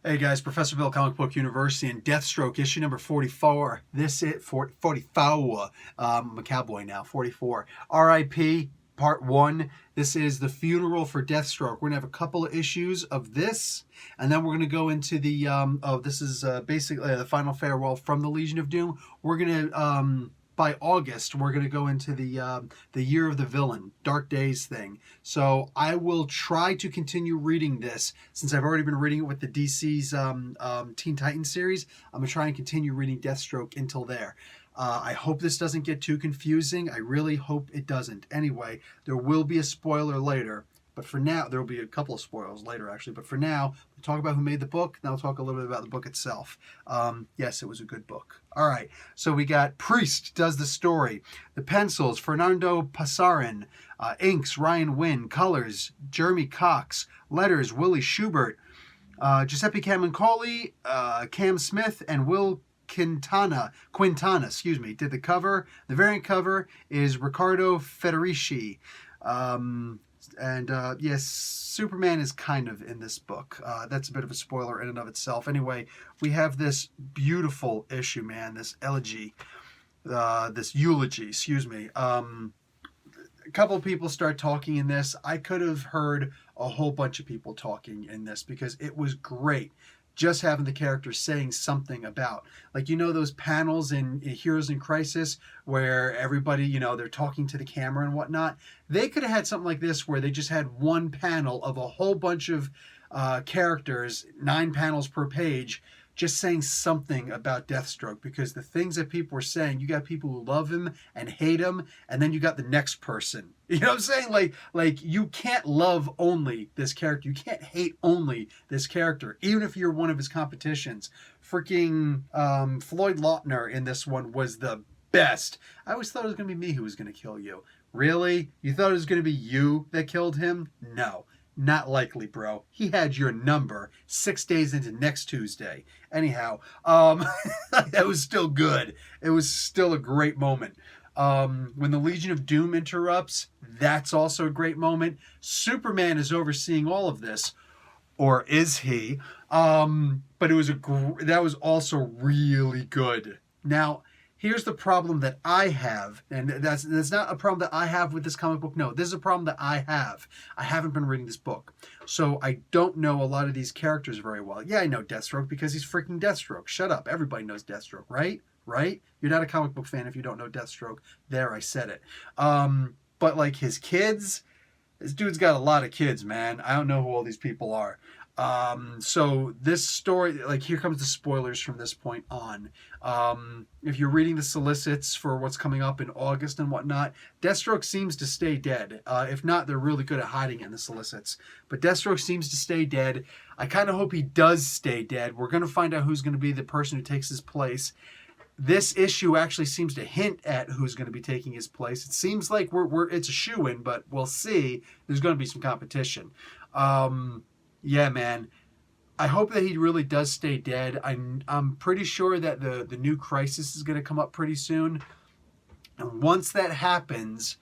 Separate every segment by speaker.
Speaker 1: Hey guys, Professor Bill, Comic Book University, and Deathstroke, issue number 44. This is 44. I'm a cowboy now, 44. RIP, part 1. This is the funeral for Deathstroke. We're going to have a couple of issues of this, and then we're going to go into the, this is basically the final farewell from the Legion of Doom. We're going to, by August, we're going to go into the Year of the Villain, Dark Days thing. So I will try to continue reading this since I've already been reading it with the DC's Teen Titans series. I'm going to try and continue reading Deathstroke until there. I hope this doesn't get too confusing. I really hope it doesn't. Anyway, there will be a spoiler later. But for now, there will be a couple of spoilers later, actually. But for now, we'll talk about who made the book. Then I'll talk a little bit about the book itself. Yes, it was a good book. All right. So we got Priest does the story. The pencils, Fernando Passarin. Inks, Ryan Wynn. Colors, Jeremy Cox. Letters, Willie Schubert. Giuseppe Camuncoli, Cam Smith, and Will Quintana, did the cover. The variant cover is Riccardo Federici. Yes, Superman is kind of in this book. That's a bit of a spoiler in and of itself. Anyway, we have this beautiful issue, man, this eulogy, excuse me. A couple of people start talking in this. I could have heard a whole bunch of people talking in this because it was great. Just having the characters saying something about, like, you know, those panels in Heroes in Crisis where everybody, you know, they're talking to the camera and whatnot. They could have had something like this where they just had one panel of a whole bunch of characters, 9 panels per page, just saying something about Deathstroke, because the things that people were saying, you got people who love him and hate him, and then you got the next person. You know what I'm saying? Like you can't love only this character. You can't hate only this character, even if you're one of his competitions. Freaking Floyd Lautner in this one was the best. I always thought it was going to be me who was going to kill you. Really? You thought it was going to be you that killed him? No. Not likely, bro. He had your number 6 days into next Tuesday. Anyhow, that was still good. It was still a great moment. When the Legion of Doom interrupts, that's also a great moment. Superman is overseeing all of this, or is he? But it was that was also really good. Now, here's the problem that I have, and that's not a problem that I have with this comic book. No, this is a problem that I have. I haven't been reading this book, so I don't know a lot of these characters very well. Yeah, I know Deathstroke because he's freaking Deathstroke. Shut up. Everybody knows Deathstroke, right? Right? You're not a comic book fan if you don't know Deathstroke. There, I said it. But like his kids, this dude's got a lot of kids, man. I don't know who all these people are. So this story, like, here comes the spoilers from this point on. If you're reading the solicits for what's coming up in August and whatnot, Deathstroke seems to stay dead. If not, they're really good at hiding it in the solicits. But Deathstroke seems to stay dead. I kind of hope he does stay dead. We're going to find out who's going to be the person who takes his place. This issue actually seems to hint at who's going to be taking his place. It seems like it's a shoo-in, but we'll see. There's going to be some competition. Yeah, man. I hope that he really does stay dead. I'm pretty sure that the new Crisis is going to come up pretty soon. And once that happens,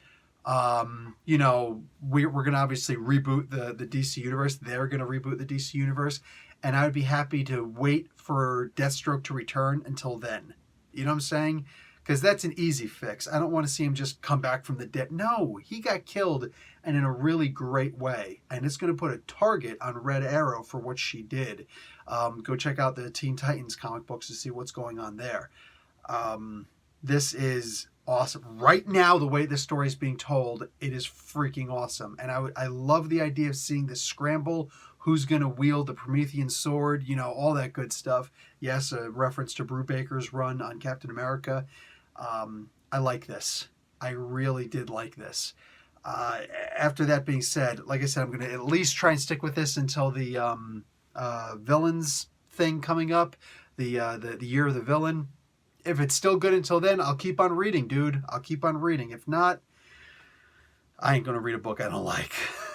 Speaker 1: you know, we're going to obviously reboot the DC Universe. They're going to reboot the DC Universe. And I would be happy to wait for Deathstroke to return until then. You know what I'm saying? Because that's an easy fix. I don't want to see him just come back from the dead. No, he got killed, and in a really great way. And it's going to put a target on Red Arrow for what she did. Go check out the Teen Titans comic books to see what's going on there. This is awesome. Right now, the way this story is being told, it is freaking awesome. And I love the idea of seeing this scramble. Who's going to wield the Promethean sword? You know, all that good stuff. Yes, a reference to Brubaker's run on Captain America. I like this. I really did like this. After that being said, like I said, I'm going to at least try and stick with this until the villains thing coming up, the Year of the Villain. If it's still good until then, I'll keep on reading, dude. I'll keep on reading. If not, I ain't going to read a book I don't like.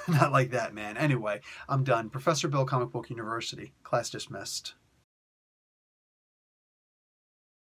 Speaker 1: Not like that, man. Anyway, I'm done. Professor Bill, Comic Book University. Class dismissed.